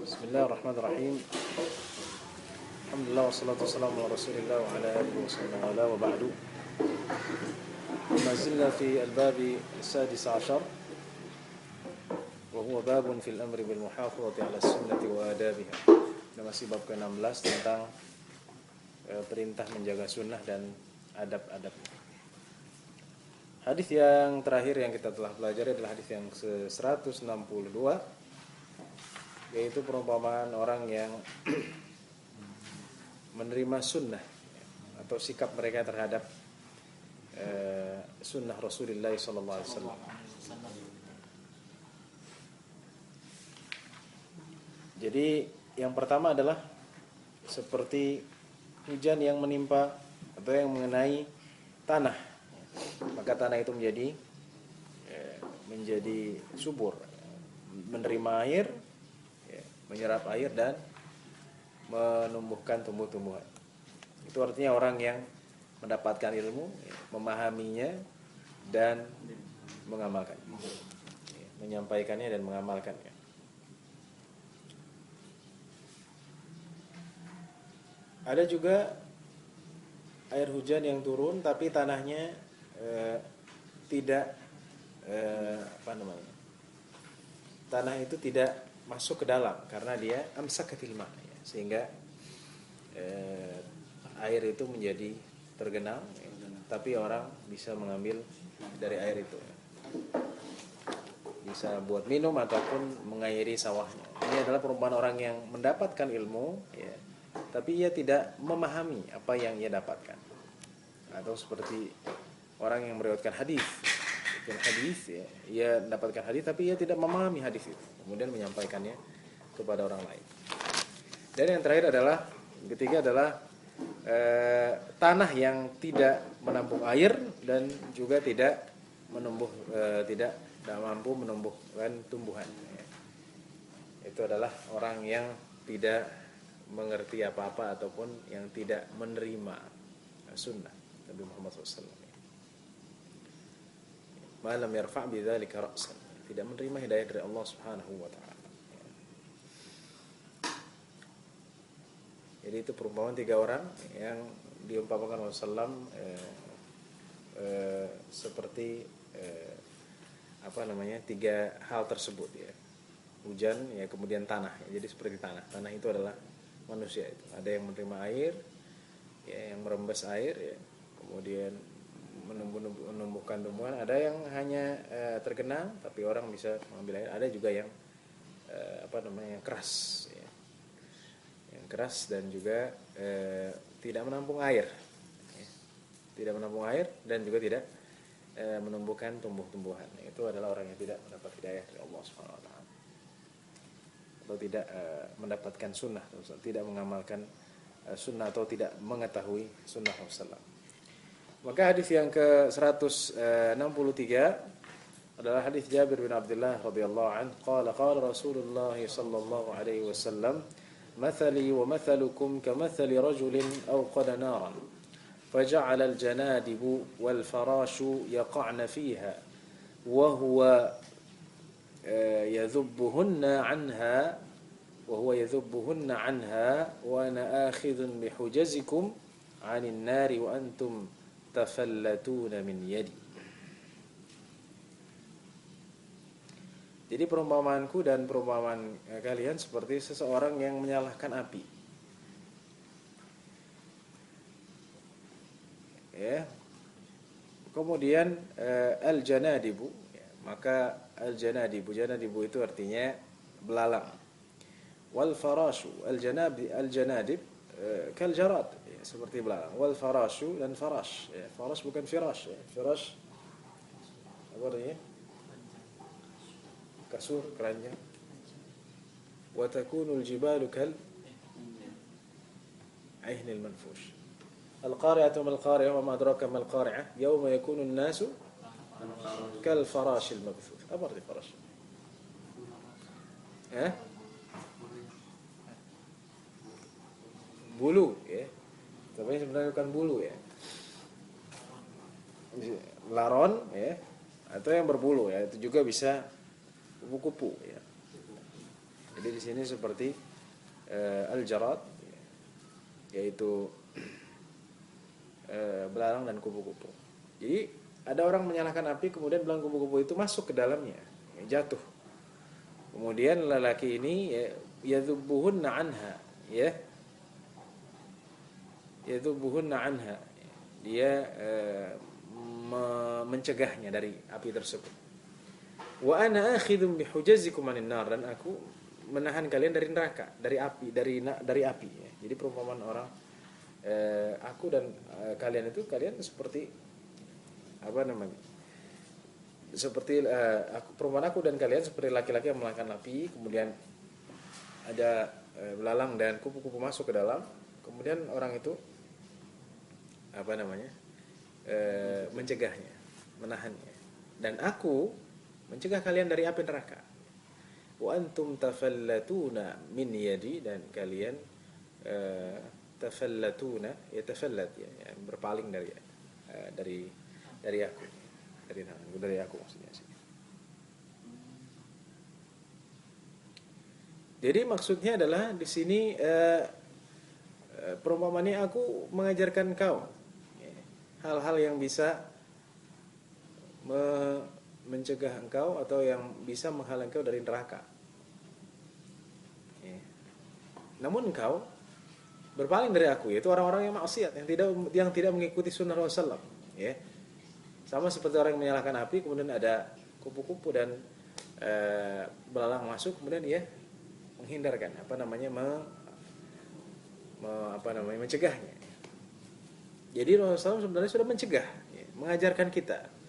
Bismillahirrahmanirrahim. Alhamdulillah wassalatu wassalamu ala Rasulillah wa ala alihi wa ba'du. Ma zilna fi al-babi as-sadis 'ashar wa huwa babun fil amri bil muhafazati 'ala as-sunnati wa adabiha. Kita masih bab ke-16 tentang perintah menjaga sunnah dan adab-adabnya. Hadis yang terakhir yang kita telah pelajari adalah hadis yang ke-162, yaitu perumpamaan orang yang menerima sunnah atau sikap mereka terhadap sunnah Rasulullah SAW. Jadi yang pertama adalah seperti hujan yang menimpa atau yang mengenai tanah, maka tanah itu menjadi subur, menerima air, menyerap air dan menumbuhkan tumbuh-tumbuhan. Itu artinya orang yang mendapatkan ilmu, memahaminya dan mengamalkannya, menyampaikannya dan mengamalkannya. Ada juga air hujan yang turun tapi tanahnya tidak tanah itu tidak masuk ke dalam karena dia amsakatil ma', sehingga air itu menjadi tergenang, tapi orang bisa mengambil dari air itu, bisa buat minum ataupun mengairi sawahnya. Ini adalah perumpamaan orang yang mendapatkan ilmu, tapi ia tidak memahami apa yang ia dapatkan. Atau seperti orang yang meriwayatkan hadis, ia mendapatkan hadis tapi ia tidak memahami hadis itu, kemudian menyampaikannya kepada orang lain. Dan yang terakhir adalah, ketiga adalah tanah yang tidak menampung air dan juga tidak mampu menumbuhkan tumbuhan. Itu adalah orang yang tidak mengerti apa-apa ataupun yang tidak menerima sunnah Nabi Muhammad SAW. Malam yarfa' bidzalika ra'san, tidak menerima hidayah dari Allah Subhanahu wa taala. Jadi itu perumpamaan tiga orang yang diumpamakan Rasulullah seperti tiga hal tersebut, hujan, kemudian tanah. Jadi seperti tanah itu adalah manusia itu. Ada yang menerima air, yang merembes air, kemudian menumbuhkan tumbuhan. Ada yang hanya tergenang tapi orang bisa mengambil air. Ada juga yang keras, yang keras dan juga tidak menampung air, dan juga tidak menumbuhkan tumbuh-tumbuhan. Itu adalah orang yang tidak mendapat hidayah dari Allah Subhanahu wa taala, atau tidak mendapatkan sunnah, tidak mengamalkan sunnah atau tidak mengetahui sunnah Rasulullah. Maka hadis yang ke-163 adalah hadis Jabir bin Abdullah radhiyallahu anhu, qala Rasulullah sallallahu alaihi wasallam, mathali wa mathalukum kamathali rajulin awqada naran faja'ala al-janadibu wal farashu yaqa'na fiha wa huwa yadhubbuhunna anha wa ana akhidhun bihujazikum 'anil nari wa antum tafallatuna min yadi. Jadi perumpamaanku dan perumpamaan kalian seperti seseorang yang menyalahkan api. Kemudian al-janadibu, maka al-janadibu itu artinya belalang. Wal farashu, al-janadib kal jarad, seperti belalang. Wal farashu dan farash, farash bukan firash, firash apa artinya? Kasur, keranjang. Wa takunul jibalu kal ainil manfush. Al-qari'atu mal qari'ah wa ma adraka mal qari'ah yawma yakunu an-nasu kal farashil mabthuth. Apa arti farash? Bulu, tapi sebenarnya bukan bulu, laron, atau yang berbulu, itu juga bisa kupu-kupu, Jadi di sini seperti al-jarad, yaitu belalang dan kupu-kupu. Jadi ada orang menyalakan api, kemudian belalang kupu-kupu itu masuk ke dalamnya, jatuh. Kemudian lelaki ini yadhubuhunna anha, ya, yadhubuhunna anha, dia mencegahnya dari api tersebut. Wa ana akhidhum bihujazikum anin nar, dan aku menahan kalian dari neraka, dari api, dari api, ya. Jadi perumpamaan orang, aku dan kalian itu, kalian seperti apa namanya? Seperti perumpamaan aku dan kalian seperti laki-laki yang melangkahkan api, kemudian ada belalang dan kupu-kupu masuk ke dalam, kemudian orang itu apa namanya? Mencegahnya, menahannya. Dan aku mencegah kalian dari api neraka. Wa antum tafallatuna min yadi, dan kalian tafallatuna, ya tafallat, ya berpaling dari aku, dari aku maksudnya sih. Jadi maksudnya adalah di sini perumpamannya, aku mengajarkan kau hal-hal yang bisa mencegah engkau atau yang bisa menghalang engkau dari neraka. Namun engkau berpaling dari aku, yaitu orang-orang yang maksiat, yang tidak mengikuti sunnah Rasulullah SAW, ya. Sama seperti orang yang menyalakan api, kemudian ada kupu-kupu dan belalang masuk, kemudian dia menghindarkan, mencegahnya. Jadi Rasulullah SAW sebenarnya sudah mencegah, ya, mengajarkan kita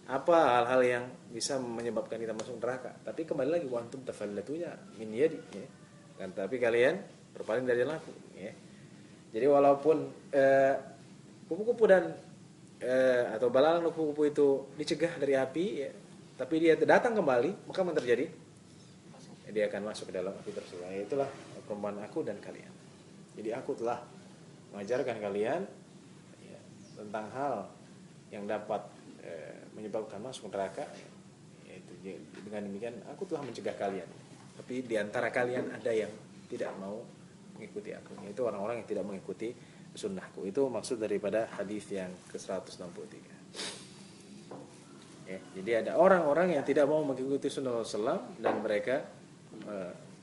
apa hal-hal yang bisa menyebabkan kita masuk neraka. Tapi kembali lagi, wa antum tafallatunya min yadi, ya. Kan, tapi kalian berpaling dari aku, ya. Jadi walaupun kupu-kupu dan atau belalang kupu-kupu itu dicegah dari api, ya, tapi dia datang kembali, maka yang terjadi? Dia akan masuk ke dalam api tersebut. Itulah perumpamaan aku dan kalian. Jadi aku telah mengajarkan kalian, ya, tentang hal yang dapat menyebabkan masuk neraka, yaitu dengan demikian aku telah mencegah kalian. Tapi di antara kalian ada yang tidak mau mengikuti aku, yaitu orang-orang yang tidak mengikuti sunnahku. Itu maksud daripada hadis yang ke-163. Ya, jadi ada orang-orang yang tidak mau mengikuti sunnah Rasulullah SAW, dan mereka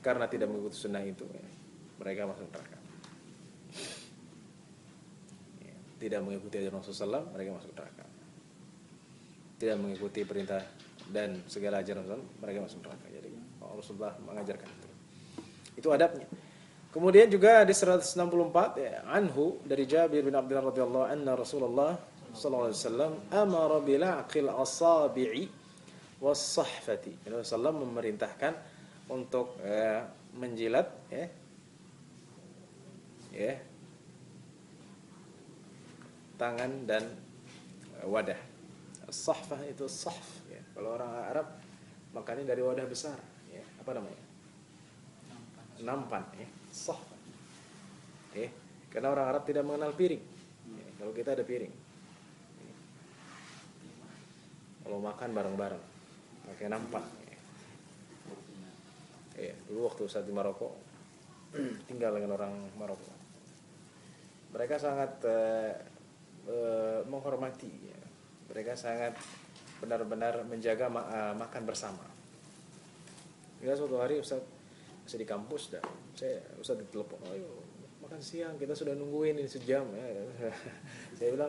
karena tidak mengikuti sunnah itu, ya, mereka masuk neraka. Ya, tidak mengikuti ajaran Rasulullah SAW, mereka masuk neraka. Tidak mengikuti perintah dan segala ajaran Rasul, mereka masuk neraka. Jadi Rasulullah mengajarkan itu. Itu adabnya. Kemudian juga di 164, ya, anhu dari Jabir bin Abdullah radhiyallahu anna Rasulullah sallallahu alaihi wasallam amara bil aqil asabi'i was-sahfati. Rasulullah memerintahkan untuk menjilat, tangan dan wadah. Sahfah itu sahf, ya. Kalau orang Arab makannya dari wadah besar, ya. Apa namanya? Nampan, ya. Sahfah. Karena orang Arab tidak mengenal piring. Ya, kalau kita ada piring. Ya. Kalau makan bareng-bareng pakai nampan. Ya. Dulu waktu saat di Maroko tinggal dengan orang Maroko. Mereka sangat menghormati, ya. Mereka sangat benar-benar menjaga makan bersama. Ya, suatu hari Ustaz masih di kampus, dan Ustaz ditelepon, ayo makan siang, kita sudah nungguin ini sejam, ya. Saya bilang,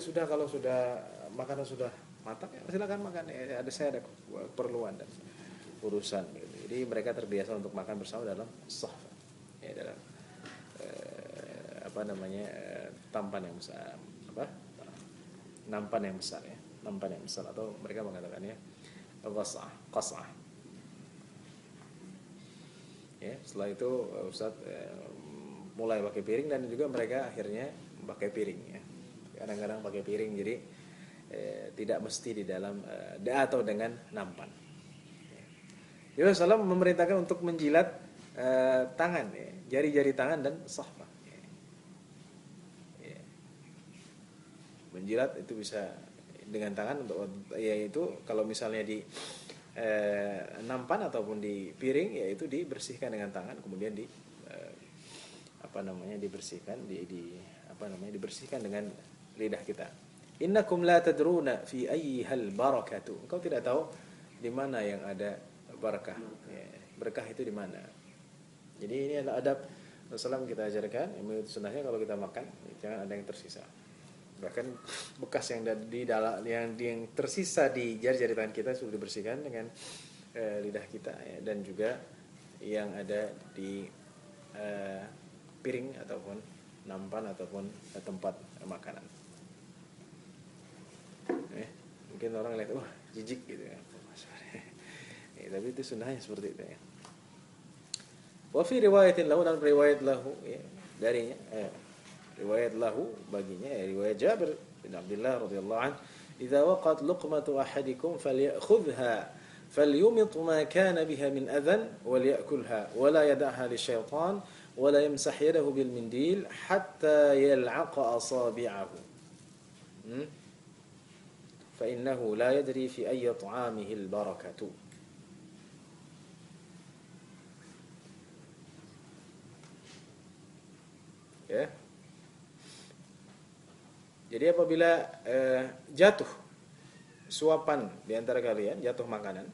sudah, kalau sudah makanan sudah matang, ya, silakan makan, ya, saya ada keperluan dan urusan, gitu. Jadi mereka terbiasa untuk makan bersama dalam sahf, ya, dalam tampan yang besar, nampan yang besar, ya, nampan yang besar, atau mereka mengatakannya qas'ah. Ya, setelah itu Ustaz mulai pakai piring, dan juga mereka akhirnya pakai piring, ya. Kadang-kadang pakai piring, jadi tidak mesti di dalam atau dengan nampan. Ya. Rasulullah memerintahkan untuk menjilat tangan, ya, jari-jari tangan dan sahfah. Menjilat itu bisa dengan tangan, yaitu kalau misalnya di nampan ataupun di piring, yaitu dibersihkan dengan tangan, kemudian dibersihkan dibersihkan dengan lidah kita. Innakum la tadruna fi ayyihal barakatu. Engkau tidak tahu di mana yang ada barakah. Ya, berkah itu di mana. Jadi ini adalah adab Rasulullah kita ajarkan. Menurut sunnahnya kalau kita makan jangan ada yang tersisa. Bahkan bekas yang di dalam yang tersisa di jari-jari tangan kita sudah dibersihkan dengan lidah kita, ya, dan juga yang ada di piring ataupun nampan ataupun tempat makanan. Mungkin orang lihat wah jijik gitu ya. Tapi itu sunnahnya seperti itu ya. Wa fi riwayatin lahu, dan riwayat lahu ya, darinya riwayat lahu baginya ya, riwayat Jabir bin Abdullah radhiyallahu anhu, idza waqat luqmatu ahadikum falyakhudha falyumit ma kana biha min adhan walyakulha wala yad'aha lisyaitan wala yamsah yadahu bil mindil hatta yal'aqa asabi'ahu fa innahu la yadri fi ayyi ta'amihi al barakatu. Ya. Jadi apabila jatuh suapan di antara kalian, jatuh makanan,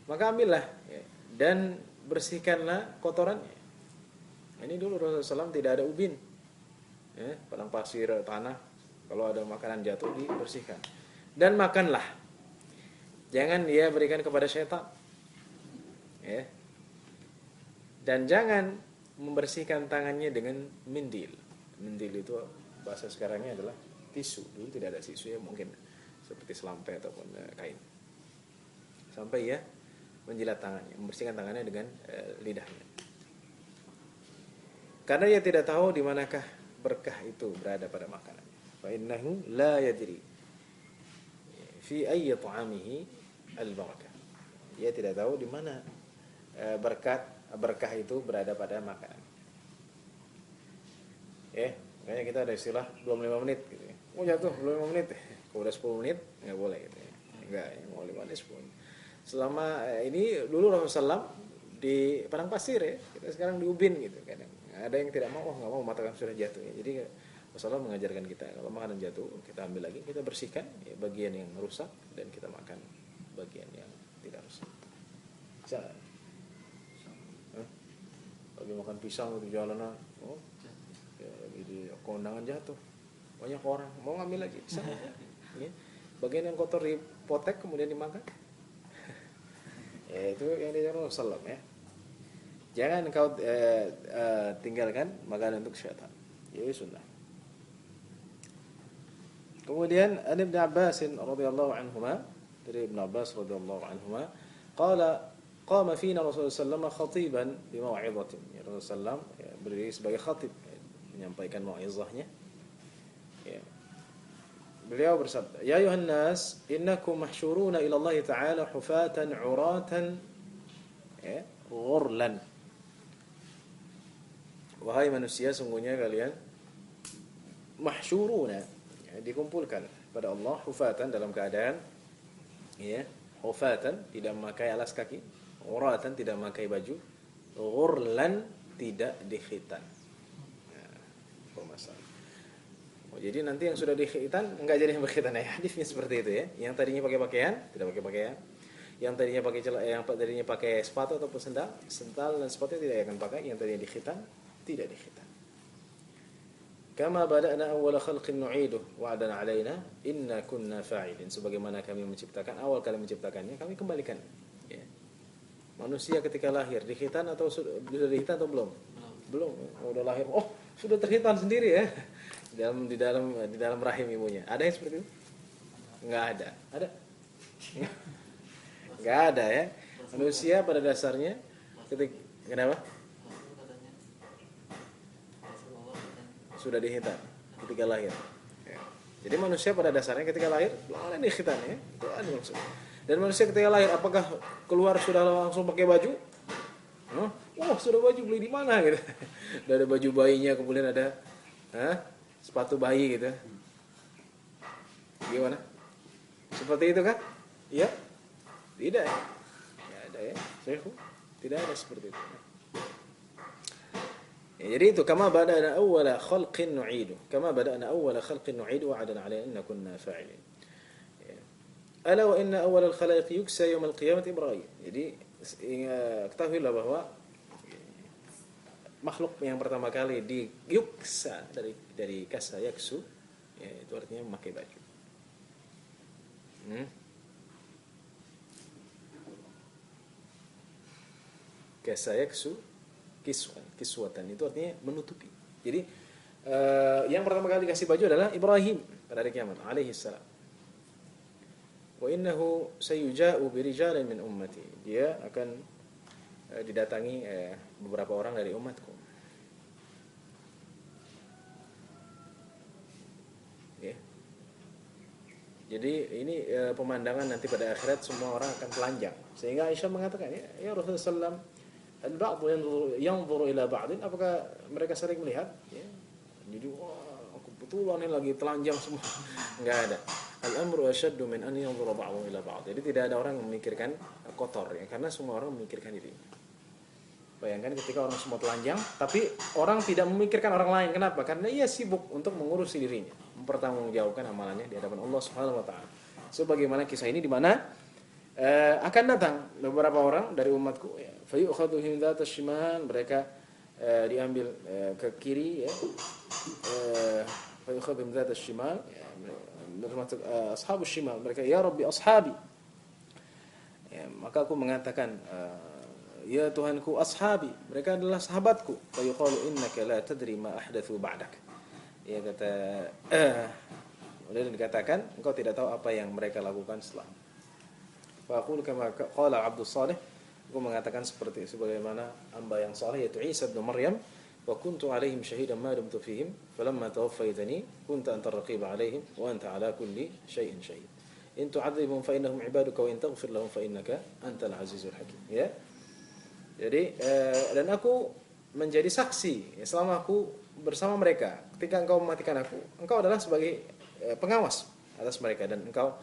maka ambillah ya, dan bersihkanlah kotorannya. Ini dulu Rasulullah SAW tidak ada ubin, ya, padang pasir, tanah. Kalau ada makanan jatuh dibersihkan dan makanlah. Jangan dia berikan kepada syaitan, ya. Dan jangan membersihkan tangannya dengan mindil. Mindil itu bahasa sekarangnya adalah tisu. Dulu tidak ada tisu ya, mungkin seperti selampai ataupun kain. Sampai ya menjilat tangannya, membersihkan tangannya dengan lidahnya. Karena dia tidak tahu di manakah berkah itu berada pada makanan. Fa innahu la yadri fi ayyi ta'amihi al-barakah. Dia tidak tahu di mana berkah itu berada pada makanan. Makanya kita ada istilah 25 menit gitu ya. Oh jatuh 25 menit. Kalau udah 10 menit enggak boleh gitu ya. Enggak, mau 5 menit 10 menit. Selama ini dulu Rasulullah SAW di padang pasir ya. Kita sekarang di ubin gitu kadang. Ada yang tidak mau, enggak mau makanan sudah jatuh ya. Jadi Rasulullah mengajarkan kita kalau makanan jatuh kita ambil lagi, kita bersihkan ya, bagian yang rusak dan kita makan bagian yang tidak rusak. Bisa. Lagi makan pisang di jalanan, ya, lagi di kondangan jatuh, banyak orang mau ngambil lagi pisang, ya. Bagian yang kotor dipotek kemudian dimakan, ya itu yang diajarkan Rasulullah ya. Jangan kau tinggalkan makanan untuk syaitan, ya sunnah. Kemudian Ibn Abbas radhiyallahu anhuma, dari Ibn Abbas radhiyallahu anhuma, qala qama fina Rasulullah sallallahu alaihi wasallam khatiban bi mau'izatin. Ya, Rasulullah ya, berdiri sebagai khatib ya, menyampaikan mau'izahnya. Ya. Beliau bersabda, "Ya ayuhan nas, innakum mahsyuruna ila Allah Ta'ala hufatan 'uratan ya, ghurlan." Wahai manusia, sungguhnya kalian mahsyuruna, ya, dikumpulkan pada Allah hufatan dalam keadaan ya, hufatan tidak memakai alas kaki, uratan tidak memakai baju, ghurlan tidak dikhitan. Jadi nanti yang sudah dikhitan enggak jadi yang berkhitan ya. Hadisnya seperti itu ya. Yang tadinya pakai pakaian tidak pakai pakaian. Yang tadinya pakai yang tadinya pakai sepatu ataupun sendal dan sepatu tidak akan pakai. Yang tadinya dikhitan tidak dikhitan. Kama bada'na awwala khalqin nu'iduh wa'dan 'alaina inna kunna fa'ilin. Sebagaimana kami menciptakan awal kali menciptakannya, kami kembalikan. Ya. Manusia ketika lahir dikhitan atau sudah dikhitan atau belum? Belum. Udah lahir, oh sudah terkhitan sendiri ya. Di dalam rahim ibunya. Ada yang seperti itu? Enggak ada. Ada? Enggak ada ya. Manusia pada dasarnya ketika kenapa? Sudah dikhitan ketika lahir. Ya. Jadi manusia pada dasarnya ketika lahir belum ada dikhitan ya. Itu ada maksud. Dan manusia ketika lahir apakah keluar sudah langsung pakai baju? Oh, sudah baju beli di mana gitu. Udah ada baju bayinya, kemudian ada sepatu bayi gitu. Gimana? Seperti itu kan? Iya? Tidak. ada ya. Syekhu tidak ada seperti itu. Ya, jadi itu kama bada'na awwala khalqin nu'idu. Kama bada'na awwala khalqin nu'idu wa'adan 'alaina inna kunna fa'ilin. Ya. Ala wa inna awwalal khalaiq yuksa yaumil qiyamati Ibrahim. Jadi ketahuilah bahwa makhluk yang pertama kali diyuksa dari kasa yaksu, ya, itu artinya memakai baju. Kasa yaksu kiswatan itu artinya menutupi. Jadi yang pertama kali dikasih baju adalah Ibrahim pada hari kiamat alaihi salam. Wa innahu sayuja'u birijalin min ummati. Dia akan didatangi beberapa orang dari umatku. Ya. Jadi ini pemandangan nanti pada akhirat semua orang akan telanjang. Sehingga Aisyah mengatakan, ya Rasulullah SAW, al-ba'du yanzuru ila ba'din, apakah mereka sering melihat? Ya. Jadi kebetulan ini lagi telanjang semua. Enggak ada. Al-amru asyaddu min an yanzura ba'dhum ila ba'd. Jadi tidak ada orang yang memikirkan kotor ya, karena semua orang memikirkan diri. Bayangkan ketika orang semua telanjang, tapi orang tidak memikirkan orang lain. Kenapa? Karena ia sibuk untuk mengurusi dirinya, mempertanggungjawabkan amalannya di hadapan Allah Subhanahu wa taala. Sebagaimana kisah ini di mana akan datang beberapa orang dari umatku, ya, fayu'khadhu him dhatas shimal, mereka diambil ke kiri, ya. Fayu'khadhu him dhatas shimal, ya, termasuk ashabus shimal, mereka ya Rabbi ashabi. Ya, maka aku mengatakan ya Tuhanku ashabi, mereka adalah sahabatku. Fa yuqalu innaka la tadri ma ahdathu ba'dak. Ya kata kemudian dikatakan engkau tidak tahu apa yang mereka lakukan setelah. Fa aqulu kama qala Abdus Salih, aku mengatakan seperti sebagaimana hamba yang saleh yaitu Isa bin Maryam, wa kuntu alaihim syahidan ma dumtu fihim falamma tawaffaytani kunta anta raqib alaihim wa anta ala kulli syai'in syahid. In tu'adzibhum fa innahum ibaduka wa in taghfir lahum fa innaka antal azizul hakim. Ya. Jadi dan aku menjadi saksi ya, selama aku bersama mereka. Ketika engkau mematikan aku, engkau adalah sebagai pengawas atas mereka dan engkau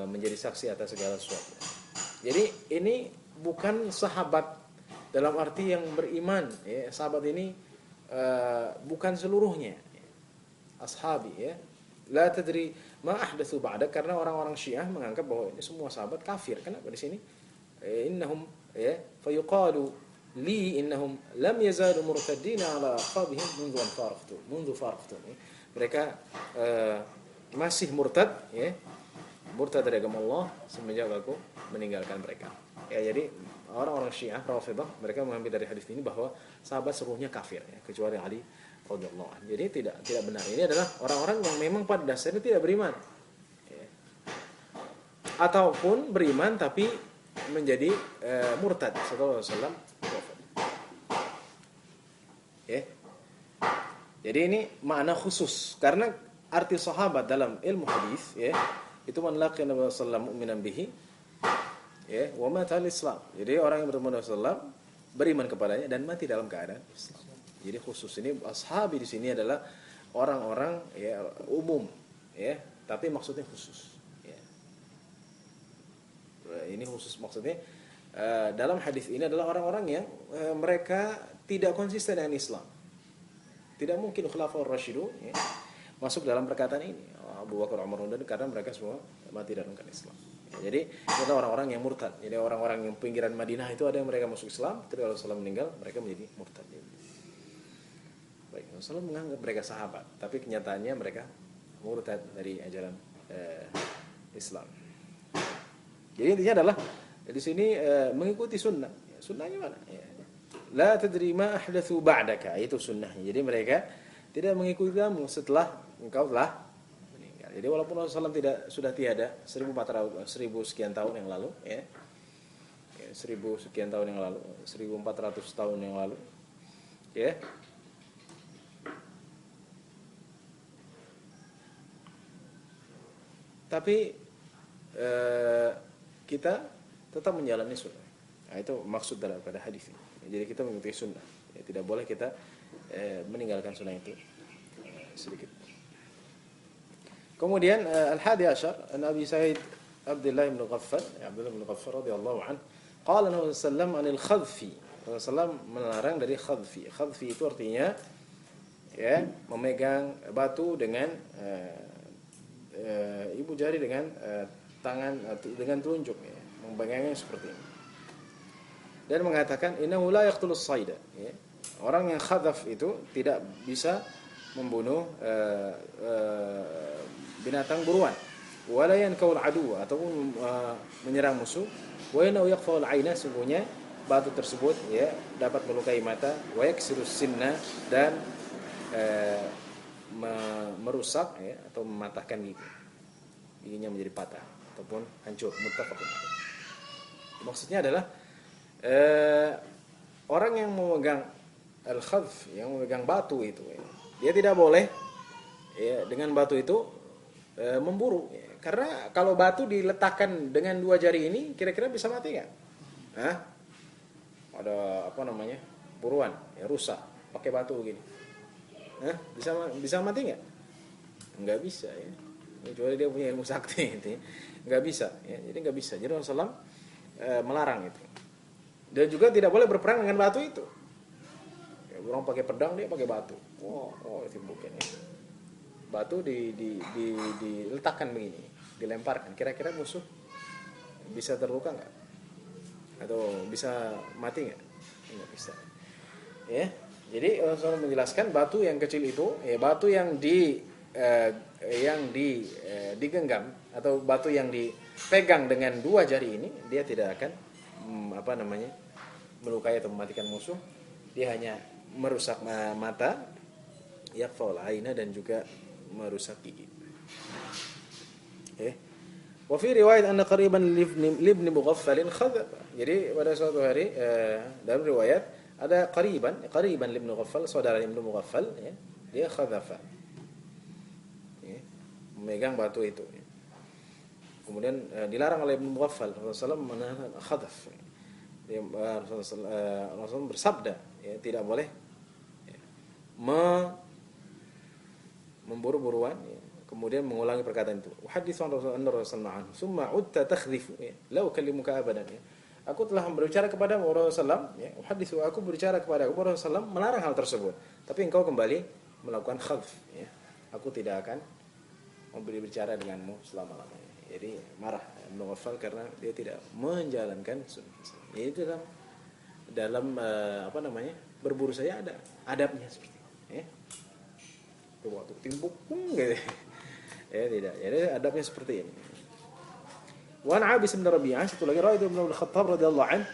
menjadi saksi atas segala sesuatu. Jadi ini bukan sahabat dalam arti yang beriman ya. Sahabat ini bukan seluruhnya ashabi ya. La tadri ma ahdatsu ba'dak, karena orang-orang Syiah menganggap bahwa ini semua sahabat kafir. Kenapa di sini? Innahum ya fayuqalu li innahum lam yazalu murtaddina ala aqabihim mundu faraqtu. Mereka masih murtad ya. Murtad dari agama Allah semenjak aku meninggalkan mereka. Ya, jadi orang-orang Syiah Rafidhah mereka mengambil dari hadis ini bahwa sahabat seluruhnya kafir ya, kecuali Ali radhiyallahu anhu. Jadi tidak benar. Ini adalah orang-orang yang memang pada dasarnya tidak beriman. Ya. Ataupun beriman tapi menjadi murtad setelah Rasulullah wafat. Ya. Jadi ini makna khusus karena arti sahabat dalam ilmu hadis ya, itu man laqiya Nabi sallallahu alaihi wasallam mu'minan bihi ya wa mata al-Islam. Jadi orang yang bertemu Rasulullah beriman kepadanya dan mati dalam keadaan Islam. Jadi khusus ini ashabi di sini adalah orang-orang ya umum ya, tapi maksudnya khusus ya. Ini khusus maksudnya dalam hadis ini adalah orang-orang yang mereka tidak konsisten dengan Islam. Tidak mungkin khulafaur rasyidun ya, masuk dalam perkataan ini Abu Bakar, Umar, dan karena mereka semua mati dalam keadaan Islam. Ya, jadi itu orang-orang yang murtad. Jadi orang-orang yang pinggiran Madinah itu ada yang mereka masuk Islam, ketika Rasulullah meninggal mereka menjadi murtad. Baik, Rasulullah menganggap mereka sahabat, tapi kenyataannya mereka murtad dari ajaran Islam. Jadi intinya adalah di sini mengikuti sunnah. Ya, sunnahnya mana? Ya. La tadri ma ahdatsu ba'daka, itu sunnahnya. Jadi mereka tidak mengikuti kamu setelah engkau telah meninggal. Jadi walaupun Rasulullah sudah tiada 1000 sekian tahun yang lalu ya. 1000 sekian tahun yang lalu, 1400 tahun yang lalu. Ya. Tapi kita tetap menjalani sunnah. Nah, itu maksud daripada hadis ini. Jadi kita mengikuti sunnah. Ya, tidak boleh kita meninggalkan sunnah itu sedikit. Kemudian al-hadi asyar, Nabi Sa'id Abdullah bin Ghaffal, Abdullah bin Ghaffal radhiyallahu anhu, qala Nabi sallallahu anil khadfi. Rasulullah melarang dari khadfi. Khadfi itu artinya ya memegang batu dengan ibu jari dengan tangan dengan telunjuk ya, memegangnya seperti ini. Dan mengatakan innahu la yaqtulus sayda ya. Orang yang khadaf itu tidak bisa membunuh binatang buruan. Wala yankaul adu ataupun menyerang musuh. Wa innahu yaqfa'ul aina, sungguhnya batu tersebut ya dapat melukai mata, wa yaksirus sinna, dan merusak ya atau mematahkan gigi. Giginya menjadi patah ataupun hancur. Muttafaqun alaih. Maksudnya adalah orang yang memegang al-khadf, yang memegang batu itu ya, dia tidak boleh ya dengan batu itu memburu ya. Karena kalau batu diletakkan dengan dua jari ini kira-kira bisa mati nggak? Hah? Ada apa namanya? Buruan ya, rusak pakai batu begini. Hah? Bisa mati nggak? Nggak bisa ya. Kecuali dia punya ilmu sakti itu. Nggak bisa ya. Jadi nggak bisa. Jadi Rasulullah melarang itu. Dan juga tidak boleh berperang dengan batu itu. Ya, orang pakai pedang, dia pakai batu. Oh itu bukan ya. Batu diletakkan begini, dilemparkan. Kira-kira musuh bisa terluka nggak? Atau bisa mati nggak? Nggak bisa. Ya, jadi Rasulullah menjelaskan batu yang kecil itu, ya batu yang digenggam atau batu yang dipegang dengan dua jari ini, dia tidak akan melukai atau mematikan musuh. Dia hanya merusak mata, yaqfa'ul aina, dan juga merusak gigi. Wa fi riwayat anna qariban libni Mughaffal khadhab. Jadi pada suatu hari dalam riwayat ada qariban libni Mughaffal, saudara Ibnu Mughaffal ya, dia khadhafa. Ya, memegang batu itu. Ya. Kemudian dilarang oleh Ibnu Mughaffal, Rasulullah menahan khadhaf. Rasulullah bersabda ya, tidak boleh ya, memburu-buruan ya. Kemudian mengulangi perkataan itu. Haditsan Rasulullah anhu, "Summa utta takhdifu ya, la ukallimuka abadan." Ya. Aku telah berbicara kepada Rasulullah ya, haditsu, aku berbicara kepada Rasulullah melarang hal tersebut. Tapi engkau kembali melakukan khadf ya. Aku tidak akan berbicara denganmu selama-lamanya. Jadi marah Ibnu Ghaffal karena dia tidak menjalankan sunnah. Itu dalam berburu saya ada adabnya seperti itu ya. Waktu timbuk gitu. Ya tidak. Jadi adabnya seperti ini. Wa an Abis bin Rabi'ah, satu lagi Raid bin Al-Khattab radhiyallahu anhu,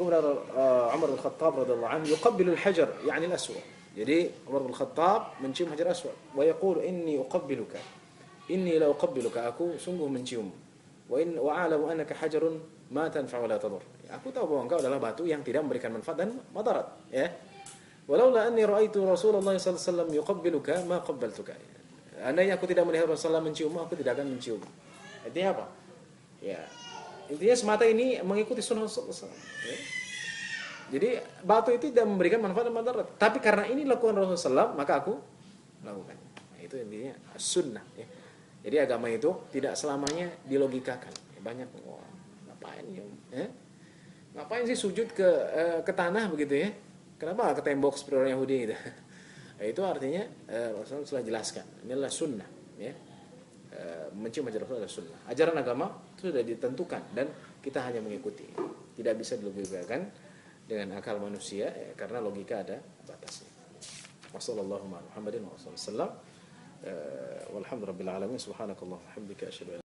Umar bin Al-Khattab radhiyallahu anhu yuqabbilu al-hajar, yani al-aswad. Jadi Umar bin Al-Khattab mencium hajar aswad, wa yaqulu inni uqabbiluka. Inni la uqabbiluka, aku sungguh mencium. Wa a'lamu annaka hajarun ma tanfa'u la tadur. Aku tahu bahwa engkau adalah batu yang tidak memberikan manfaat dan madarat, ya. Walaula anni ra'aitu Rasulullah sallallahu alaihi wasallam yuqabbiluka ma qabbaltuka. Andainya aku tidak melihat Rasulullah menciummu, aku tidak akan mencium. Artinya apa? Ya. Intinya semata ini mengikuti sunnah Rasulullah. Ya. Jadi batu itu tidak memberikan manfaat dan madarat. Tapi karena ini lakukan Rasulullah, maka aku lakukan. Nah, itu intinya sunnah. Ya. Jadi agama itu tidak selamanya dilogikakan. Banyak ngapain ya? Ngapain sih sujud ke tanah begitu ya? Kenapa ke tembok seperti orang Yahudi gitu? Nah, itu artinya Rasulullah telah jelaskan. Inilah sunnah ya. Mencium hajar Rasul adalah sunnah. Ajaran agama itu sudah ditentukan dan kita hanya mengikuti. Tidak bisa dilogikakan dengan akal manusia ya, karena logika ada batasnya. Wassallallahu ala Muhammadin wa sallam. Walhamdulillahirabbil alamin. Subhanakallahumma wa bihamdika asyhadu